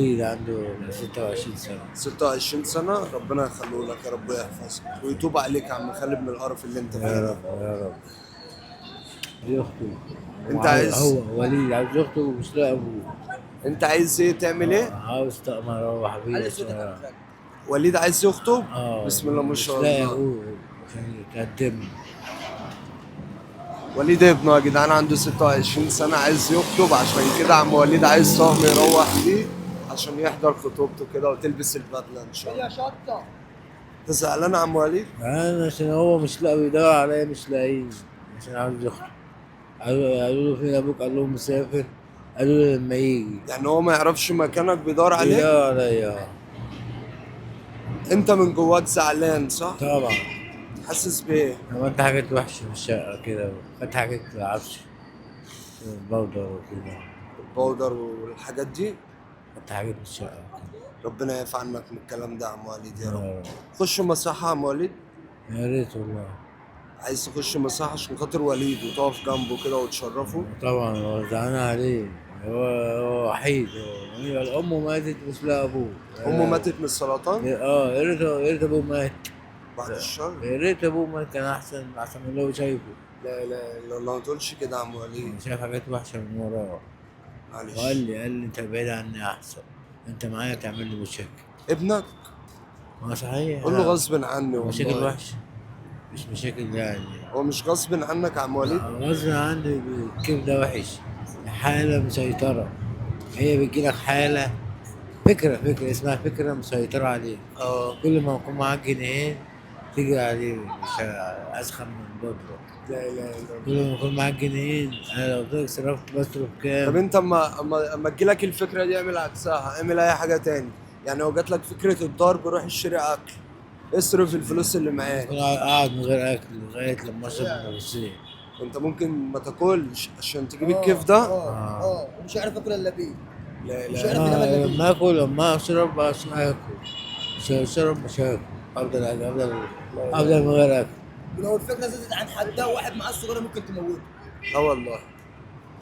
عنده 26 سنة. 26 سنة، ربنا يخليه لك يا رب ويحفظك ويتوب عليك يا عم خالد من القرف اللي انت فيه يا ده. رب يا رب. دي أخته. انت عايز هو وليد عاوز أخته ومش لاقي أبوه. انت عايز ايه تعمل ايه؟ عاوز طقم أروح بيه بس وليد عايز يخطب. اه بسم الله ما مش شاء لاقي الله. أبوه عشان يتقدم. وليد ابنه يا جدعان عنده 26 سنة عايز يخطب، عشان كده عم وليد عايز طقم يروح بيه عشان يحضر خطوبته كده وتلبس البدلة ان شاء الله. انت زعلان يا عم وليد؟ أنا عشان هو مش لاقي بيدور عليا مش لاقيه عشان عاوز يخطب. قالوا له فين أبوك؟ قال لهم مسافر. قالوا له لما يجي. يعني هو ما يعرفش مكانك بيدور عليك؟ بيدور عليا. انت من جواك زعلان صح؟ طبعا. حاسس بايه؟ عملت حاجات وحشة في الشقة كده، خدت حاجات عفش بودر وكده. البودر والحاجات دي. خدت حاجات من الشقة كده. ربنا يعفى عنك من الكلام ده يا عم وليد يا رب. يا رب. خش مصحة يا عم وليد. يا ريت والله. عايز تخش مصحة عشان خاطر وليد وتقف جنبه كده وتشرفه؟ طبعا هو زعلان عليه. هو وحيد. أمه ماتت مش لاقي أبوه. امه ماتت من السرطان؟ يا ريت أبوه مات. بعد الشر. يا ريت أبوه مات كان أحسن من اللي هو شايفه. لا لا لا الله، ما تقولش كده يا عم وليد. شايف حاجات وحشة من وراه. معلش. قال لي أنت بعيد عني أحسن. أنت معايا تعمل لي مشاكل. ابنك؟ ما صحيح. قول له غصب عني مشاكل والله. وحشة. مش مشاكل يعني. هو مش غصب عنك يا عم وليد؟ غصب عني. الكيف ده وحش. حالة مسيطرة. هي بتجيلك حالة. فكرة اسمها فكرة مسيطرة عليك. اه. كل ما يكون معاك جنيه تيجي عليه مش أسخن من بودرة. لا اله الا كل الله. ما يكون معاك جنيه أنا لو قلت لك صرفت بصرف طب كام. انت اما تجيلك الفكره دي اعمل عكسها، اعمل اي حاجه تاني. يعني لو جات لك فكره الضرب روح اشتري اكل، اصرف الفلوس اللي معاك. أكون قاعد من غير أكل لغاية لما أشرب من الغسيل. انت ممكن ما تاكلش عشان تجيب الكيف ده. ومش عارف اكل الا بيه. لا مش لا عارف ينام الا بيه. لما آكل لما أشرب بس آكل. مش هشرب مش هاكل. أفضل من غير أكل. ولو الفكره زادت عن حدها وواحد معاه السيجاره ممكن تموته. اه والله.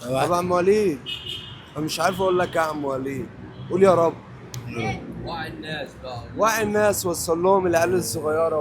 طب يا عم وليد، انا مش عارف اقول لك إيه يا عم وليد. قول يا رب. وعي الناس بقى. وعي الناس، وصل لهم العيال الصغيره